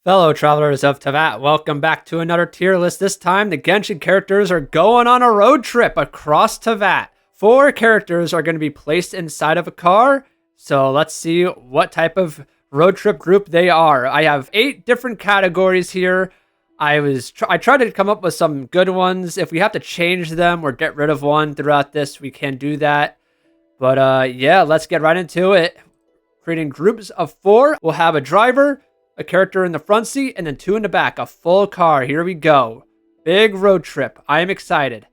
Fellow travelers of Teyvat, welcome back to another tier list. This time, the Genshin characters are going on a road trip across Teyvat. 4 characters are going to be placed inside of a car, so let's see what type of road trip group they are. I have 8 different categories here. I tried to come up with some good ones. If we have to change them or get rid of one throughout this, we can do that. But yeah, let's get right into it. Creating groups of 4. We'll have a driver, a character in the front seat, and then 2 in the back. A full car. Here we go. Big road trip. I am excited.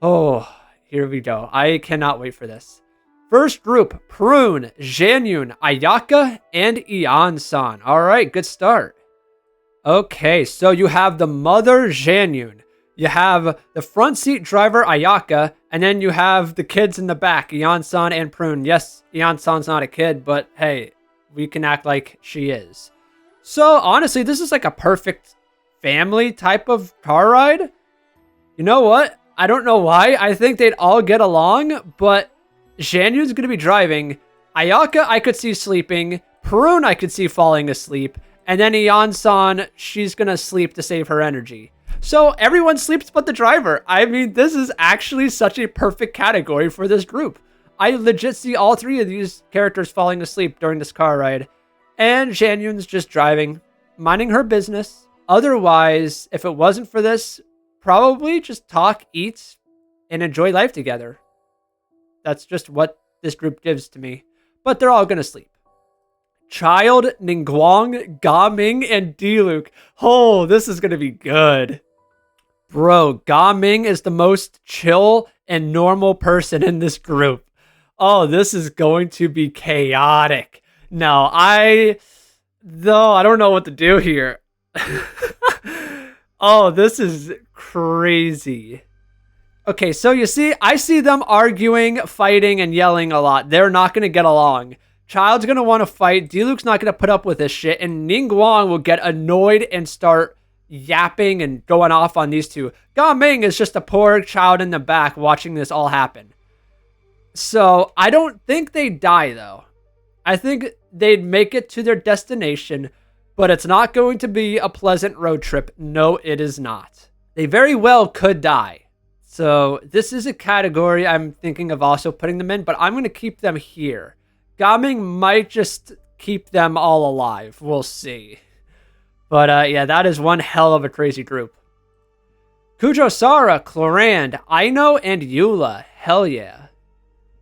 Oh, here we go. I cannot wait for this. First group, Prune, Janyun, Ayaka, and Ian-san. All right, good start. Okay, so you have the mother, Janyun. You have the front seat driver, Ayaka, and then you have the kids in the back, Ian-san and Prune. Yes, Ian-san's not a kid, but hey, we can act like she is. So, honestly, this is like a perfect family type of car ride. You know what? I don't know why. I think they'd all get along, but Janyun's going to be driving. Ayaka, I could see sleeping. Prune, I could see falling asleep. And then Ian-san, she's going to sleep to save her energy. So, everyone sleeps but the driver. I mean, this is actually such a perfect category for this group. I legit see all 3 of these characters falling asleep during this car ride. And Janyun's just driving, minding her business. Otherwise, if it wasn't for this, probably just talk, eat, and enjoy life together. That's just what this group gives to me. But they're all going to sleep. Child, Ningguang, Gaming, and Diluc. Oh, this is going to be good. Bro, Gaming is the most chill and normal person in this group. Oh, this is going to be chaotic. No, I don't know what to do here. Oh, this is crazy. Okay, so you see, I see them arguing, fighting, and yelling a lot. They're not going to get along. Child's going to want to fight. Diluc's not going to put up with this shit. And Ningguang will get annoyed and start yapping and going off on these 2. Gaming is just a poor child in the back watching this all happen. So, I don't think they die, though. I think they'd make it to their destination, but it's not going to be a pleasant road trip. No, it is not. They very well could die. So this is a category I'm thinking of also putting them in, but I'm going to keep them here. Gaming might just keep them all alive. We'll see. But yeah, that is one hell of a crazy group. Kujosara, Clorand, Aino, and Eula. Hell yeah.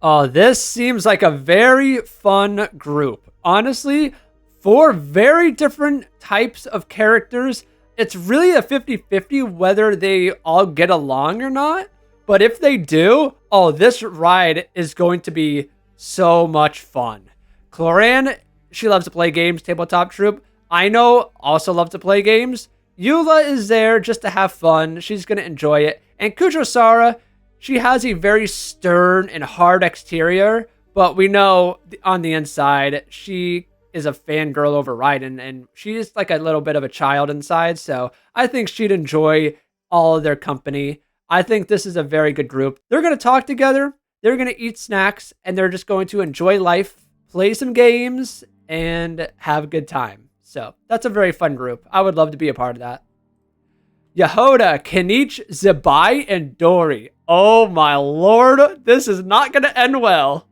Oh, this seems like a very fun group. Honestly, 4 very different types of characters. It's really a 50-50 whether they all get along or not. But if they do, oh, this ride is going to be so much fun. Cloran, she loves to play games, tabletop troop. Aino also loves to play games. Eula is there just to have fun. She's going to enjoy it. And Kujosara, she has a very stern and hard exterior, but we know on the inside, she is a fangirl over Raiden, and she's like a little bit of a child inside, so I think she'd enjoy all of their company. I think this is a very good group. They're going to talk together, they're going to eat snacks, and they're just going to enjoy life, play some games, and have a good time. So that's a very fun group. I would love to be a part of that. Yehoda, Kanich, Zebai, and Dori. Oh my lord, this is not going to end well.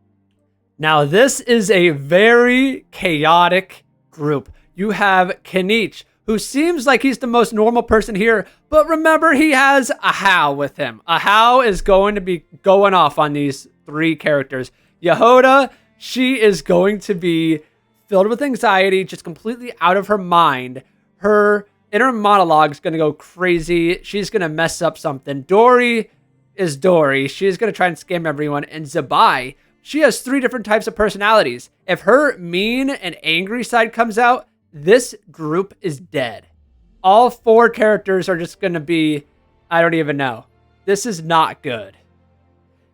Now this is a very chaotic group. You have Kanich, who seems like he's the most normal person here, but remember he has a How with him. A How is going to be going off on these 3 characters. Yehoda, she is going to be filled with anxiety, just completely out of her mind. Her inner monologue is going to go crazy. She's going to mess up something. Dori is Dori. She's going to try and scam everyone. And Zebai, she has 3 different types of personalities. If her mean and angry side comes out, this group is dead. All 4 characters are just going to be, I don't even know. This is not good.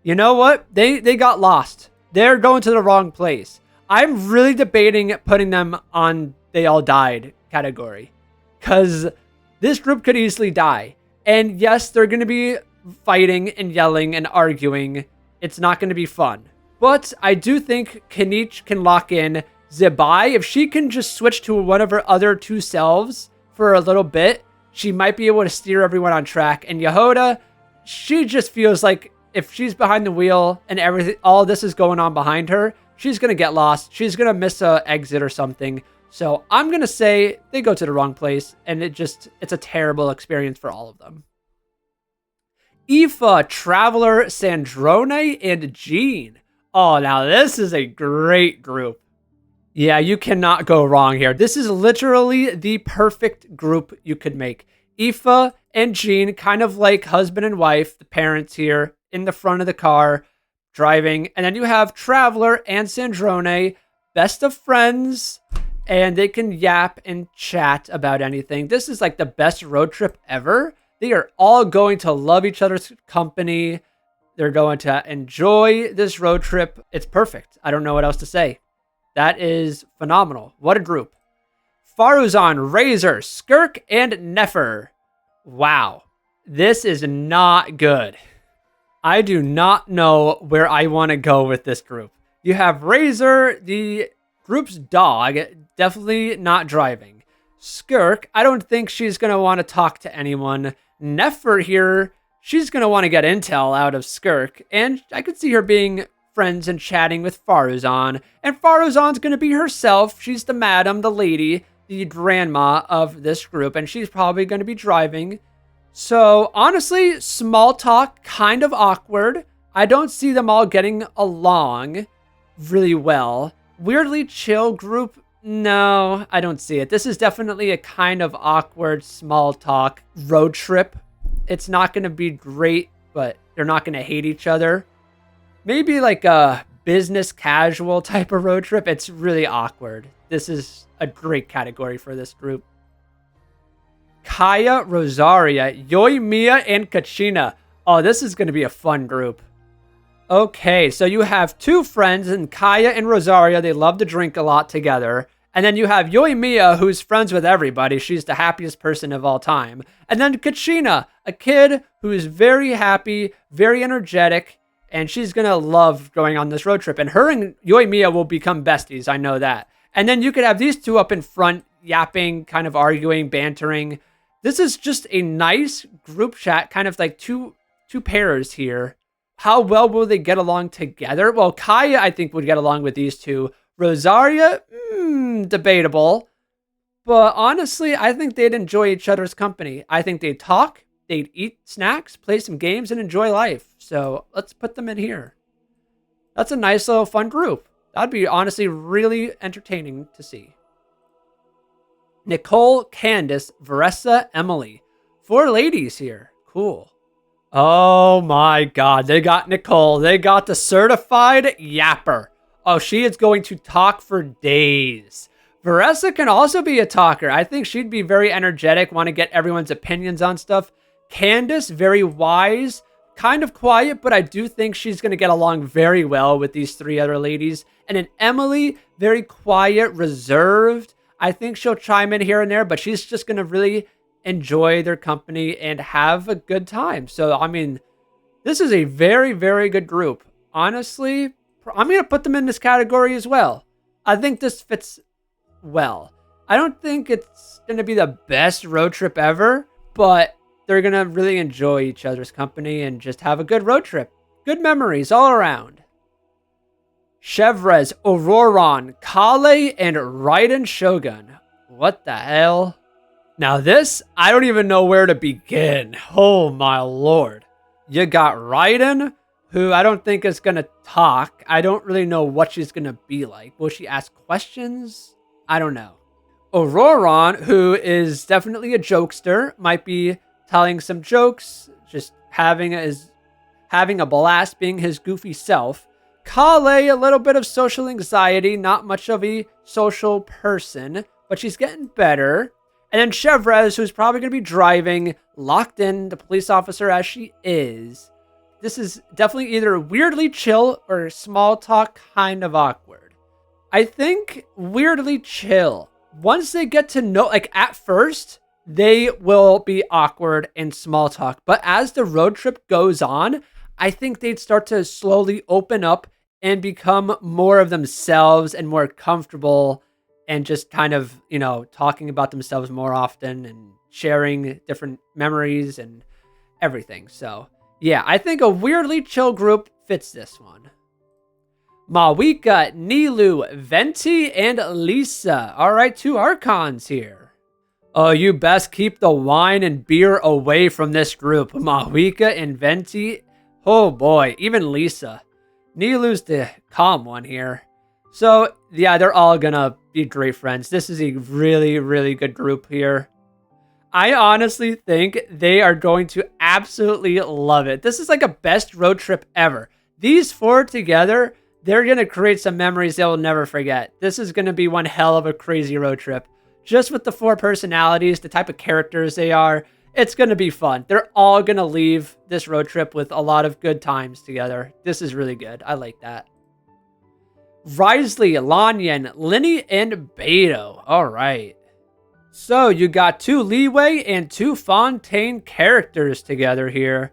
You know what? They got lost. They're going to the wrong place. I'm really debating putting them on they all died category, because this group could easily die. And yes, they're going to be fighting and yelling and arguing. It's not going to be fun. But I do think Kanich can lock in Zebai. If she can just switch to one of her other 2 selves, for a little bit, she might be able to steer everyone on track. And Yehuda, she just feels like if she's behind the wheel and everything, all this is going on behind her, she's going to get lost. She's going to miss a exit or something. So I'm going to say they go to the wrong place, and it's a terrible experience for all of them. Aoife, Traveler, Sandrone, and Jean. Oh, now this is a great group. Yeah, you cannot go wrong here. This is literally the perfect group you could make. Aoife and Jean, kind of like husband and wife, the parents here in the front of the car driving. And then you have Traveler and Sandrone, best of friends, and they can yap and chat about anything. This is like the best road trip ever. They are all going to love each other's company. They're going to enjoy this road trip. It's perfect. I don't know what else to say. That is phenomenal. What a group. Faruzan, Razor, Skirk, and Nefer. Wow. This is not good. I do not know where I want to go with this group. You have Razor, the group's dog, definitely not driving. Skirk, I don't think she's going to want to talk to anyone. Nefer here, she's going to want to get intel out of Skirk, and I could see her being friends and chatting with Faruzan, and Faruzan's going to be herself. She's the madam, the lady, the grandma of this group, and she's probably going to be driving. So honestly, small talk, kind of awkward. I don't see them all getting along really well. Weirdly chill group, no, I don't see it. This is definitely a kind of awkward small talk road trip. It's not going to be great, but they're not going to hate each other. Maybe like a business casual type of road trip. It's really awkward. This is a great category for this group. Kaya, Rosaria, Yoimiya, and Kachina. Oh, this is going to be a fun group. Okay, so you have two friends in Kaya and Rosaria. They love to drink a lot together. And then you have Yoimiya, who's friends with everybody. She's the happiest person of all time. And then Kachina, a kid who is very happy, very energetic, and she's going to love going on this road trip. And her and Yoimiya will become besties, I know that. And then you could have these two up in front, yapping, kind of arguing, bantering. This is just a nice group chat, kind of like two pairs here. How well will they get along together? Well, Kaya, I think, would get along with these two. Rosaria, debatable. But honestly, I think they'd enjoy each other's company. I think they'd talk, they'd eat snacks, play some games, and enjoy life. So let's put them in here. That's a nice little fun group. That'd be honestly really entertaining to see. Nicole, Candace, Varessa, Emily. 4 ladies here. Cool. Oh my God. They got Nicole. They got the certified yapper. Oh, she is going to talk for days. Varessa can also be a talker. I think she'd be very energetic, want to get everyone's opinions on stuff. Candace, very wise, kind of quiet, but I do think she's going to get along very well with these 3 other ladies. And then Emily, very quiet, reserved. I think she'll chime in here and there, but she's just going to really enjoy their company and have a good time. So, I mean, this is a very, very good group. Honestly, I'm going to put them in this category as well. I think this fits well. I don't think it's going to be the best road trip ever, but they're going to really enjoy each other's company and just have a good road trip. Good memories all around. Chevres, Auroron, Kale, and Raiden Shogun. What the hell? Now this, I don't even know where to begin. Oh my lord. You got Raiden, who I don't think is going to talk. I don't really know what she's going to be like. Will she ask questions? I don't know. Auroron, who is definitely a jokester, might be telling some jokes, just having a blast being his goofy self. Kale, a little bit of social anxiety, not much of a social person, but she's getting better. And then Chevres, who's probably going to be driving, locked in, the police officer as she is. This is definitely either weirdly chill or small talk, kind of awkward. I think weirdly chill. Once they get to know, like at first, they will be awkward and small talk. But as the road trip goes on, I think they'd start to slowly open up and become more of themselves and more comfortable and just kind of, talking about themselves more often and sharing different memories and everything. So, yeah, I think a weirdly chill group fits this one. Mawika, Nilu, Venti, and Lisa. All right, 2 Archons here. Oh, you best keep the wine and beer away from this group. Mawika and Venti. Oh boy, even Lisa. Nilu's the calm one here. So, yeah, they're all gonna be great friends. This is a really, really good group here. I honestly think they are going to absolutely love it. This is like a best road trip ever. These 4 together, they're going to create some memories they'll never forget. This is going to be one hell of a crazy road trip. Just with the 4 personalities, the type of characters they are, it's going to be fun. They're all going to leave this road trip with a lot of good times together. This is really good. I like that. Risley, Lanyan, Linny, and Beto. All right. So you got 2 Leeway and 2 Fontaine characters together here.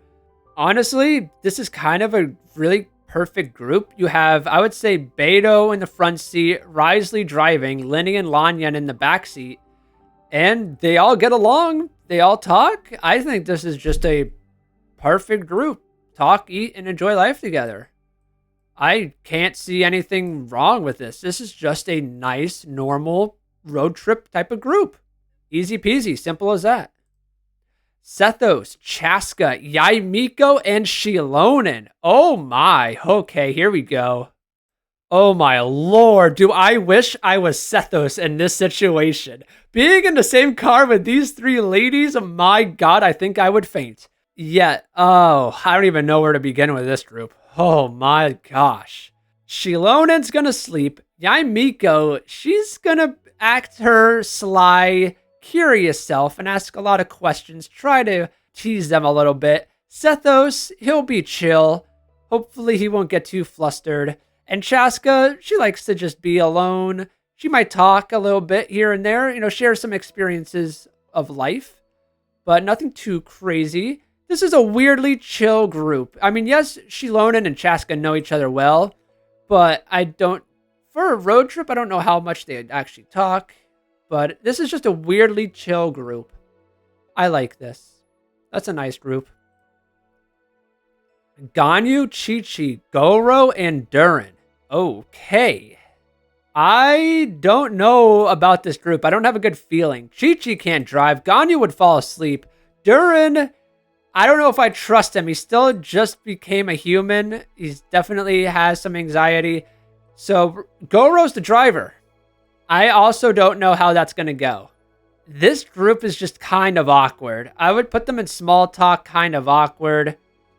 Honestly, this is kind of a really perfect group. You have, I would say, Beto in the front seat, Risley driving, Linny and Lanyan in the back seat, and they all get along. They all talk. I think this is just a perfect group. Talk, eat, and enjoy life together. I can't see anything wrong with this. This is just a nice, normal road trip type of group. Easy peasy, simple as that. Sethos, Chaska, Yaimiko, and Shilonen. Oh my. Okay, here we go. Oh my lord. Do I wish I was Sethos in this situation. Being in the same car with these 3 ladies, my god, I think I would faint. Yet, I don't even know where to begin with this group. Oh my gosh. Shilonen's gonna sleep. Yaimiko, she's gonna act her sly, curious self and ask a lot of questions, try to tease them a little bit. Sethos, he'll be chill. Hopefully he won't get too flustered. And Chaska, she likes to just be alone. She might talk a little bit here and there, share some experiences of life, but nothing too crazy. This is a weirdly chill group. I mean, yes, Shilonen and Chaska know each other well, but for a road trip, I don't know how much they actually talk. But this is just a weirdly chill group. I like this. That's a nice group. Ganyu, Chi-Chi, Goro, and Durin. Okay. I don't know about this group. I don't have a good feeling. Chi-Chi can't drive. Ganyu would fall asleep. Durin, I don't know if I trust him. He still just became a human. He definitely has some anxiety. So Goro's the driver. I also don't know how that's going to go. This group is just kind of awkward. I would put them in small talk, kind of awkward.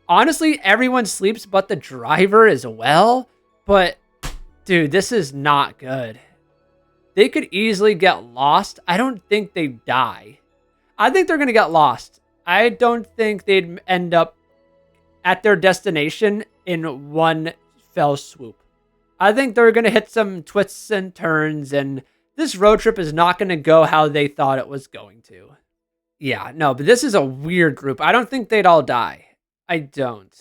Honestly, everyone sleeps but the driver as well. But, dude, this is not good. They could easily get lost. I don't think they'd die. I think they're going to get lost. I don't think they'd end up at their destination in one fell swoop. I think they're going to hit some twists and turns, and this road trip is not going to go how they thought it was going to. Yeah, no, but this is a weird group. I don't think they'd all die. I don't.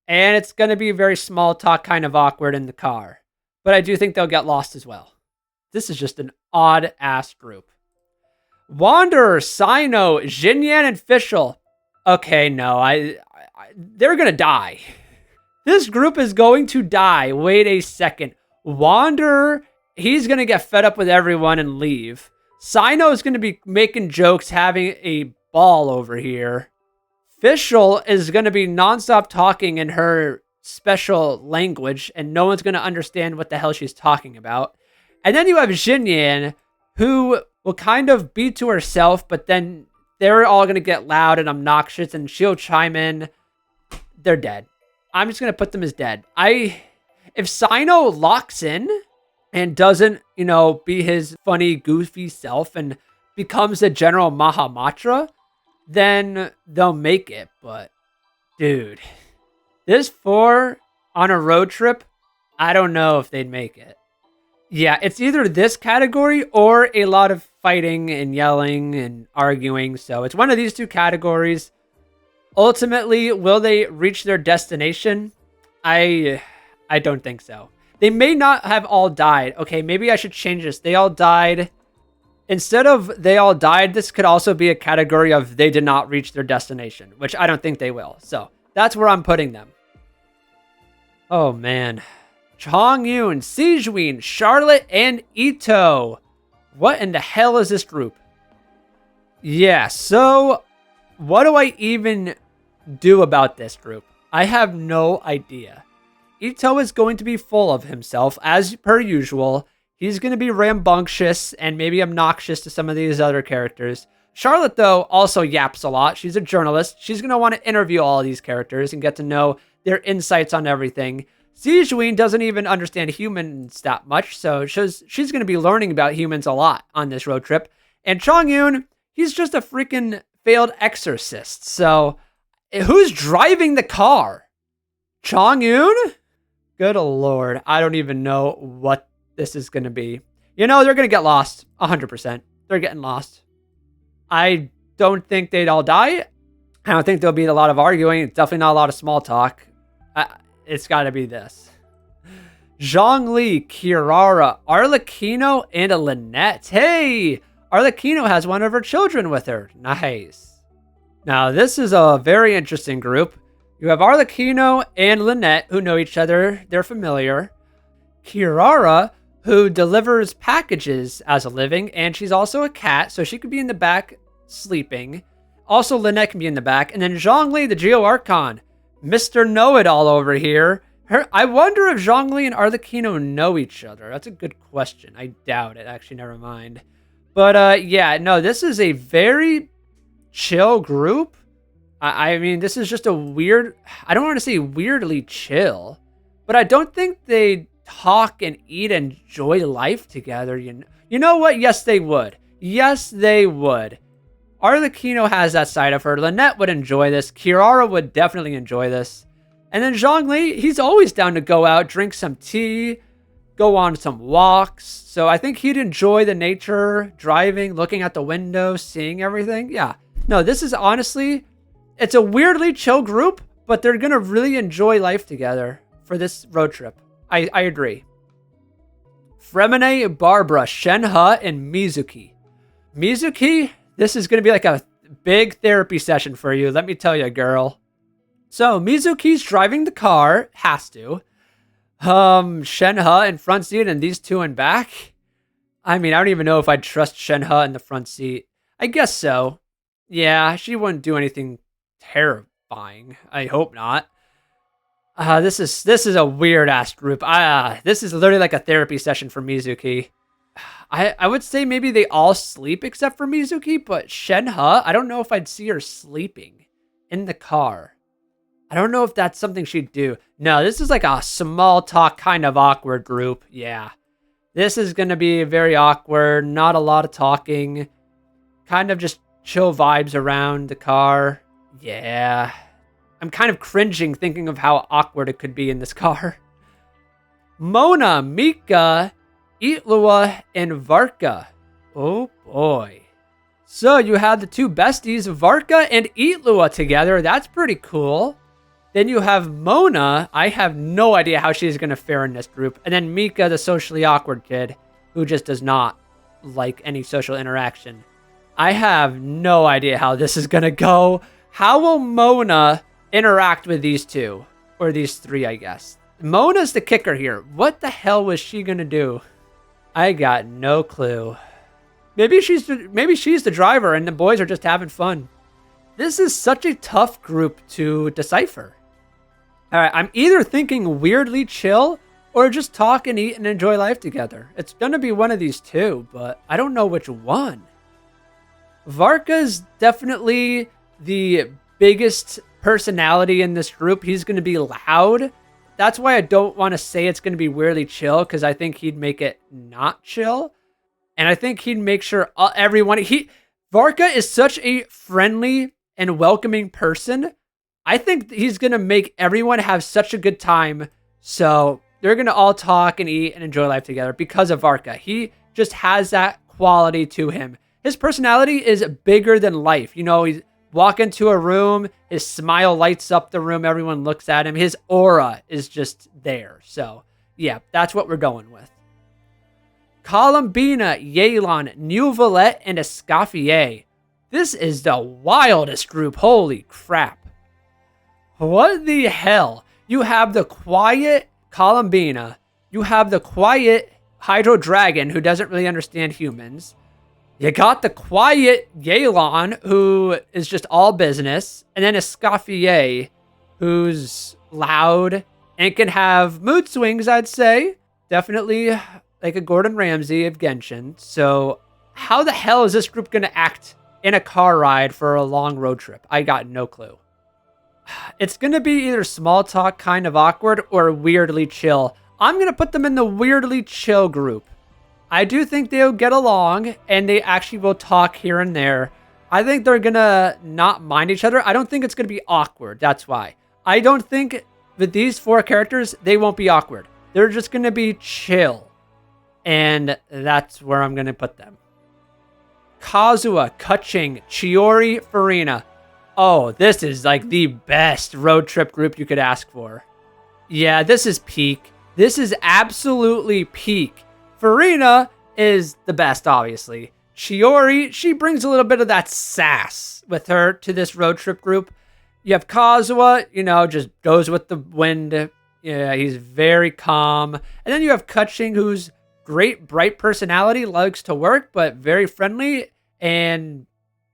And it's going to be very small talk, kind of awkward in the car. But I do think they'll get lost as well. This is just an odd-ass group. Wanderer, Sino, Jinyan, and Fischl. Okay, no, they're going to die. This group is going to die. Wait a second. Wanderer, he's going to get fed up with everyone and leave. Sino is going to be making jokes, having a ball over here. Fischl is going to be nonstop talking in her special language, and no one's going to understand what the hell she's talking about. And then you have Jinyan, who will kind of be to herself, but then they're all going to get loud and obnoxious, and she'll chime in. They're dead. I'm just going to put them as dead. If Sino locks in and doesn't, be his funny, goofy self and becomes a general Mahamatra, then they'll make it. But, dude, this 4 on a road trip, I don't know if they'd make it. Yeah, it's either this category or a lot of fighting and yelling and arguing. So it's one of these 2 categories. Ultimately, will they reach their destination? I don't think so. They may not have all died. Okay, maybe I should change this. They all died. Instead of they all died, this could also be a category of they did not reach their destination, which I don't think they will. So that's where I'm putting them. Oh, man. Chongyun, Sijwin, Charlotte, and Ito. What in the hell is this group? Yeah, so what do I even do about this group? I have no idea. Ito is going to be full of himself, as per usual. He's going to be rambunctious and maybe obnoxious to some of these other characters. Charlotte, though, also yaps a lot. She's a journalist. She's going to want to interview all of these characters and get to know their insights on everything. Sijwin doesn't even understand humans that much, so she's going to be learning about humans a lot on this road trip. And Chongyun, he's just a freaking failed exorcist. So who's driving the car? Chongyun? Good lord. I don't even know what this is going to be. You know, they're going to get lost. 100%. They're getting lost. I don't think they'd all die. I don't think there'll be a lot of arguing. It's definitely not a lot of small talk. It's got to be this. Zhongli, Kirara, Arlecchino, and Lynette. Hey! Arlecchino has one of her children with her. Nice. Now, this is a very interesting group. You have Arlecchino and Lynette, who know each other. They're familiar. Kirara, who delivers packages as a living, and she's also a cat, so she could be in the back sleeping. Also, Lynette can be in the back. And then Zhongli, the Geo Archon. Mr. Know-It-All over here. I wonder if Zhongli and Arlecchino know each other. That's a good question. I doubt it. Actually, never mind. But, yeah, no, this is a very chill group. I mean, this is just a weird... I don't want to say weirdly chill, but I don't think they talk and eat and enjoy life together. You know what? Yes, they would. Yes, they would. Arlecchino has that side of her. Lynette would enjoy this. Kirara would definitely enjoy this. And then Zhongli, he's always down to go out, drink some tea, go on some walks. So I think he'd enjoy the nature, driving, looking out the window, seeing everything. Yeah. No, this is honestly, it's a weirdly chill group, but they're going to really enjoy life together for this road trip. I agree. Fremine, Barbara, Shenhe, and Mizuki. Mizuki, this is going to be like a big therapy session for you. Let me tell you, girl. So Mizuki's driving the car. Has to. Shenhe in front seat and these two in back. I mean, I don't even know if I'd trust Shenhe in the front seat. I guess so. Yeah, she wouldn't do anything terrifying. I hope not. This is a weird ass group. This is literally like a therapy session for Mizuki. I would say maybe they all sleep except for Mizuki, but Shenhe, I don't know if I'd see her sleeping in the car. I don't know if that's something she'd do. No, this is like a small talk kind of awkward group. Yeah. This is going to be very awkward. Not a lot of talking. Kind of just chill vibes around the car. Yeah. I'm kind of cringing thinking of how awkward it could be in this car. Mona, Mika, Itlua, and Varka. Oh boy. So you have the two besties, Varka and Itlua together. That's pretty cool. Then you have Mona. I have no idea how she's going to fare in this group. And then Mika, the socially awkward kid, who just does not like any social interaction. I have no idea how this is going to go. How will Mona interact with these two? Or these three, I guess. Mona's the kicker here. What the hell was she going to do? I got no clue. Maybe she's the driver and the boys are just having fun. This is such a tough group to decipher. All right, I'm either thinking weirdly chill or just talk and eat and enjoy life together. It's going to be one of these two, but I don't know which one. Varka's definitely the biggest personality in this group. He's going to be loud. That's why I don't want to say it's going to be weirdly chill, because I think he'd make it not chill. And I think he'd make sure everyone... Varka is such a friendly and welcoming person. I think he's going to make everyone have such a good time. So they're going to all talk and eat and enjoy life together because of Varka. He just has that quality to him. His personality is bigger than life. You know, he's walk into a room, his smile lights up the room, everyone looks at him. His aura is just there. So Yeah, that's what we're going with. Columbina, Yelan, New Valette, and Escoffier. This is the wildest group. Holy crap. What the hell? You have the quiet Columbina. You have the quiet Hydro Dragon, who doesn't really understand humans. You got the quiet Yelan, who is just all business. And then Escoffier, who's loud and can have mood swings, I'd say. Definitely like a Gordon Ramsay of Genshin. So how the hell is this group going to act in a car ride for a long road trip? I got no clue. It's going to be either small talk, kind of awkward, or weirdly chill. I'm going to put them in the weirdly chill group. I do think they'll get along, and they actually will talk here and there. I think they're going to not mind each other. I don't think it's going to be awkward. That's why. I don't think with these 4 characters, they won't be awkward. They're just going to be chill. And that's where I'm going to put them. Kazuha, Kaching, Chiori, Farina. Oh, this is like the best road trip group you could ask for. Yeah, this is peak. This is absolutely peak. Farina is the best, obviously. Chiori, she brings a little bit of that sass with her to this road trip group. You have Kazuha, just goes with the wind. Yeah, he's very calm. And then you have Kaching, who's great, bright personality, likes to work, but very friendly and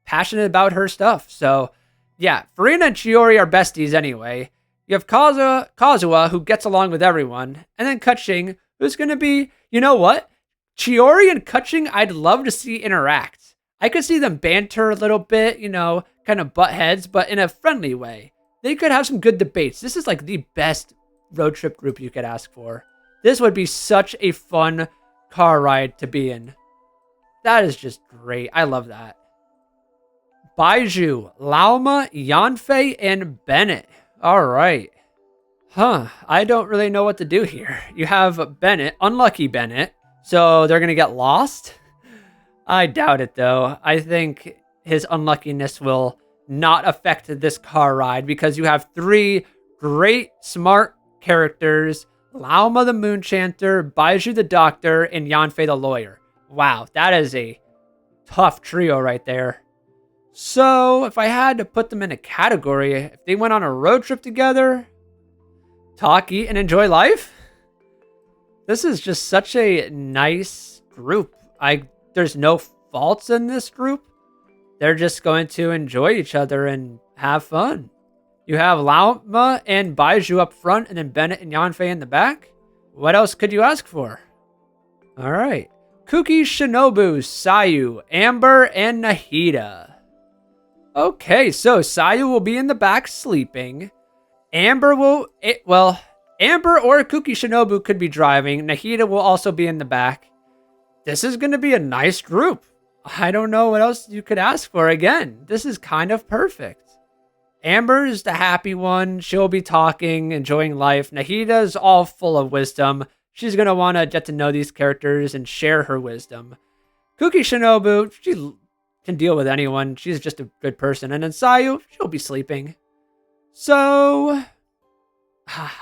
passionate about her stuff. So, yeah, Farina and Chiori are besties anyway. You have Kazuha, who gets along with everyone. And then Kaching, who's going to be, you know what? Chiori and Kaching, I'd love to see interact. I could see them banter a little bit, kind of butt heads, but in a friendly way. They could have some good debates. This is like the best road trip group you could ask for. This would be such a fun car ride to be in. That is just great. I love that. Baiju, Lauma, Yanfei, and Bennett. All right. I don't really know what to do here. You have Bennett, unlucky Bennett, so they're going to get lost? I doubt it, though. I think his unluckiness will not affect this car ride because you have 3 great, smart characters. Lauma the Moonchanter, Baiju the Doctor, and Yanfei the Lawyer. Wow, that is a tough trio right there. So, if I had to put them in a category, if they went on a road trip together, talk, eat, and enjoy life? This is just such a nice group. There's no faults in this group. They're just going to enjoy each other and have fun. You have Lauma and Baiju up front, and then Bennett and Yanfei in the back. What else could you ask for? All right. Kuki, Shinobu, Sayu, Amber, and Nahida. Okay, so Sayu will be in the back sleeping. Amber or Kuki Shinobu could be driving. Nahida will also be in the back. This is going to be a nice group. I don't know what else you could ask for. Again, this is kind of perfect. Amber is the happy one. She'll be talking, enjoying life. Nahida is all full of wisdom. She's going to want to get to know these characters and share her wisdom. Kuki Shinobu, she can deal with anyone. She's just a good person. And then Sayu, she'll be sleeping. So,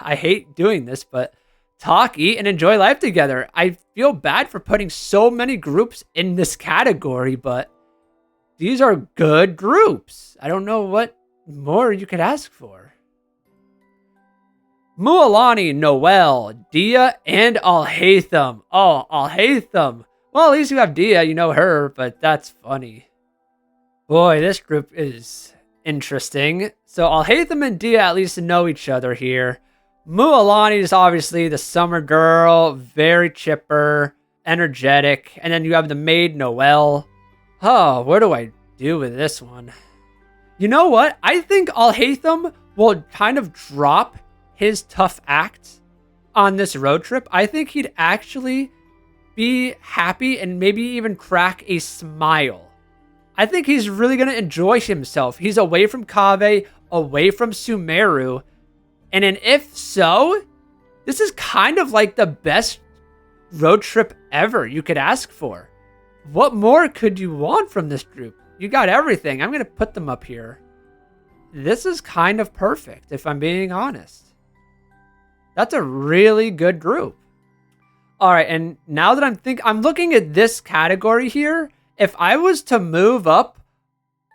I hate doing this, but talk, eat, and enjoy life together. I feel bad for putting so many groups in this category, but these are good groups. I don't know what more you could ask for. Mualani, Noel, Dia, and Alhaitham. Oh, Alhaitham. Well, at least you have Dia, you know her, but that's funny. Boy, this group is interesting. So Alhaitham and Dia at least know each other here. Mualani is obviously the summer girl, very chipper, energetic. And then you have the maid, Noel. Oh, what do I do with this one? You know what? I think Alhaitham will kind of drop his tough act on this road trip. I think he'd actually be happy and maybe even crack a smile. I think he's really going to enjoy himself. He's away from Kaveh, away from Sumeru. And if so, this is kind of like the best road trip ever you could ask for. What more could you want from this group? You got everything. I'm going to put them up here. This is kind of perfect, if I'm being honest. That's a really good group. All right, and now that I'm looking at this category here. If I was to move up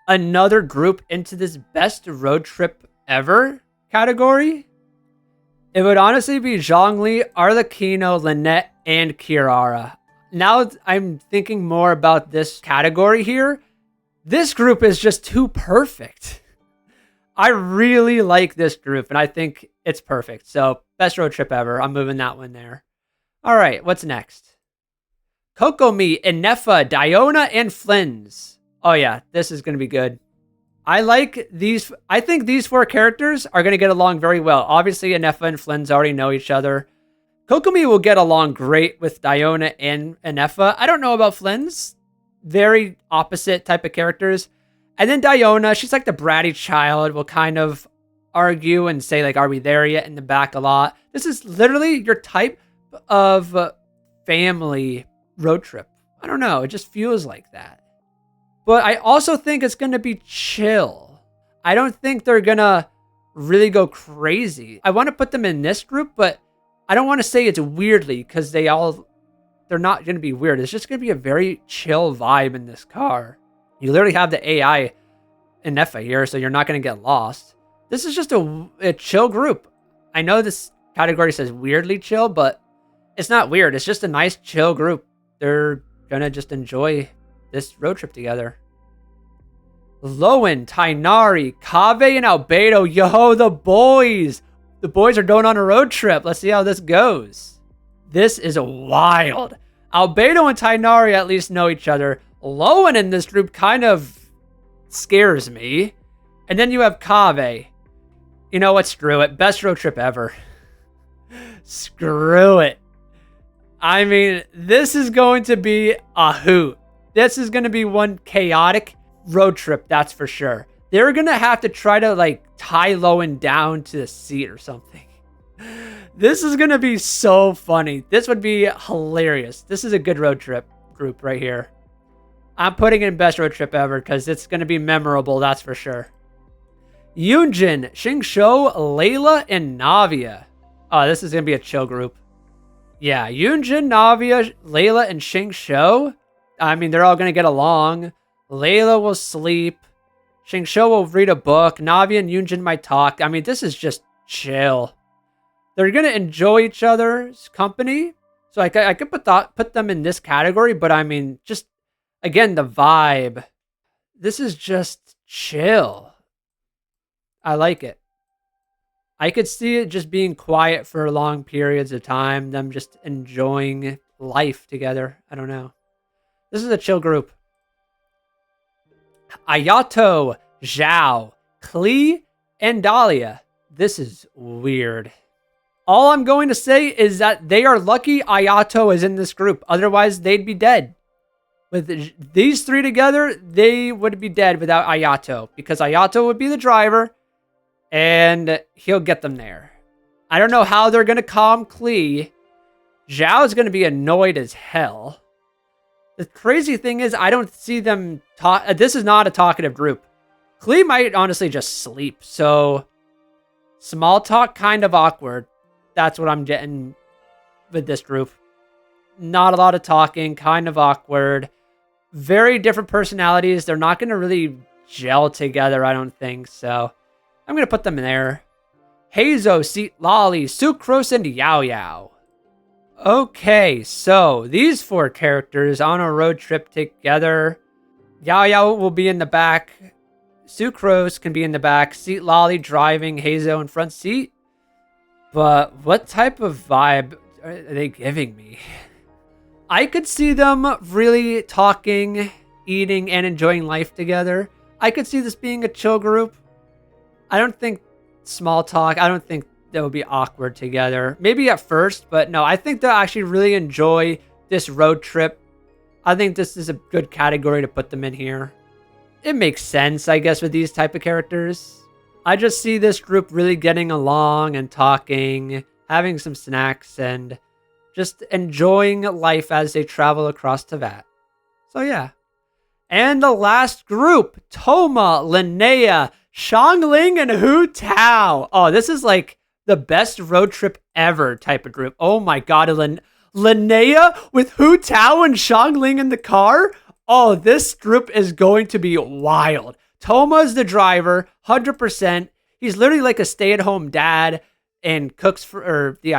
another group into this best road trip ever category, it would honestly be Zhongli, Arlecchino, Lynette, and Kirara. Now I'm thinking more about this category here. This group is just too perfect. I really like this group, and I think it's perfect. So, best road trip ever. I'm moving that one there. All right, what's next? Kokomi, Inefa, Diona, and Flynn's. Oh yeah, this is going to be good. I like these. I think these 4 characters are going to get along very well. Obviously, Inefa and Flynn's already know each other. Kokomi will get along great with Diona and Inefa. I don't know about Flynn's. Very opposite type of characters. And then Diona, she's like the bratty child, will kind of argue and say, like, are we there yet in the back a lot. This is literally your type of family road trip. I don't know. It just feels like that. But I also think it's going to be chill. I don't think they're going to really go crazy. I want to put them in this group, but I don't want to say it's weirdly because they're not going to be weird. It's just going to be a very chill vibe in this car. You literally have the AI Inefa here, so you're not going to get lost. This is just a chill group. I know this category says weirdly chill, but it's not weird. It's just a nice chill group. They're going to just enjoy this road trip together. Lowen, Tainari, Kaveh, and Albedo. Yo, the boys. The boys are going on a road trip. Let's see how this goes. This is wild. Albedo and Tainari at least know each other. Lowen in this group kind of scares me. And then you have Kaveh. You know what? Screw it. Best road trip ever. Screw it. I mean, this is going to be a hoot. This is going to be one chaotic road trip, that's for sure. They're going to have to try to, like, tie Lowen down to the seat or something. This is going to be so funny. This would be hilarious. This is a good road trip group right here. I'm putting in best road trip ever because it's going to be memorable, that's for sure. Yunjin, Xingqiu, Layla, and Navia. Oh, this is going to be a chill group. Yeah, Yunjin, Navia, Layla, and Xingqiu. I mean, they're all going to get along. Layla will sleep. Xingqiu will read a book. Navia and Yunjin might talk. I mean, this is just chill. They're going to enjoy each other's company. So I could put them in this category, but I mean, just, again, the vibe. This is just chill. I like it. I could see it just being quiet for long periods of time. Them just enjoying life together. I don't know. This is a chill group. Ayato, Zhao, Klee, and Dahlia. This is weird. All I'm going to say is that they are lucky Ayato is in this group. Otherwise, they'd be dead. With these 3 together, they would be dead without Ayato. Because Ayato would be the driver. And he'll get them there. I don't know how they're going to calm Klee. Zhao is going to be annoyed as hell. The crazy thing is, I don't see them talk. This is not a talkative group. Klee might honestly just sleep. So, small talk, kind of awkward. That's what I'm getting with this group. Not a lot of talking, kind of awkward. Very different personalities. They're not going to really gel together, I don't think. So, I'm going to put them in there. Hazo, Lolly, Sucrose, and Yao Yao. Okay, so these 4 characters on a road trip together. Yao Yao will be in the back. Sucrose can be in the back. Seat Lolly driving. Hazo in front seat. But what type of vibe are they giving me? I could see them really talking, eating, and enjoying life together. I could see this being a chill group. I don't think small talk. I don't think they would be awkward together. Maybe at first, but no, I think they'll actually really enjoy this road trip. I think this is a good category to put them in here. It makes sense, I guess, with these type of characters. I just see this group really getting along and talking, having some snacks, and just enjoying life as they travel across Teyvat. So yeah. And the last group, Toma, Linnea, Xiangling, and Hu Tao. Oh, this is like the best road trip ever type of group. Oh my god, Linnea with Hu Tao and Xiangling in the car. Oh, this group is going to be wild. Toma's the driver, 100%. He's literally like a stay-at-home dad and cooks for the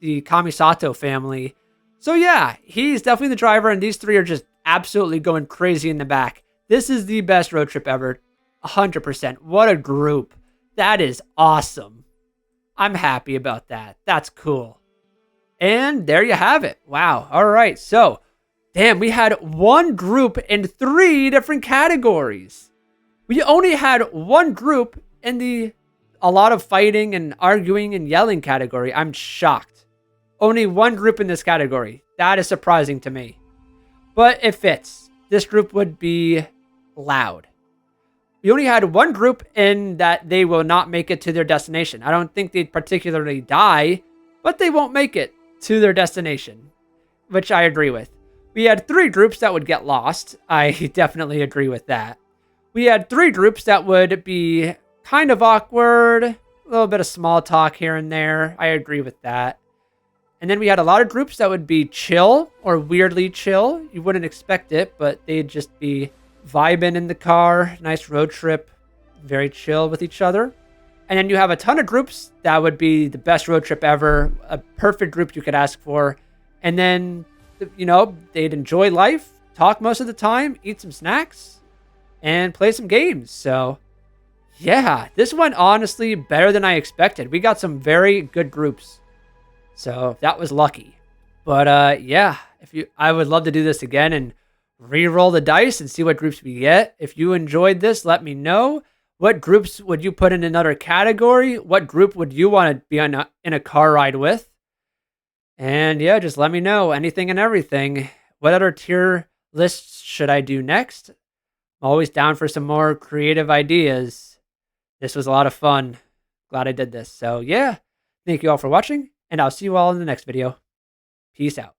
Kamisato family. So yeah, he's definitely the driver, and these three are just absolutely going crazy in the back. This is the best road trip ever, 100%. What a group. That is awesome. I'm happy about that. That's cool. And there you have it. Wow. All right. So, damn, we had one group in 3 different categories. We only had one group in the a lot of fighting and arguing and yelling category. I'm shocked. Only one group in this category. That is surprising to me. But it fits. This group would be loud. We only had one group in that they will not make it to their destination. I don't think they'd particularly die, but they won't make it to their destination, which I agree with. We had 3 groups that would get lost. I definitely agree with that. We had 3 groups that would be kind of awkward, a little bit of small talk here and there. I agree with that. And then we had a lot of groups that would be chill or weirdly chill. You wouldn't expect it, but they'd just be vibing in the car, nice road trip, very chill with each other. And then you have a ton of groups that would be the best road trip ever, a perfect group you could ask for. And then, you know, they'd enjoy life, talk most of the time, eat some snacks, and play some games. So, yeah, this went honestly better than I expected. We got some very good groups. So that was lucky. But yeah, I would love to do this again and re-roll the dice and see what groups we get. If you enjoyed this, let me know. What groups would you put in another category? What group would you want to be in a car ride with? And yeah, just let me know anything and everything. What other tier lists should I do next? I'm always down for some more creative ideas. This was a lot of fun. Glad I did this. So yeah, thank you all for watching, and I'll see you all in the next video. Peace out.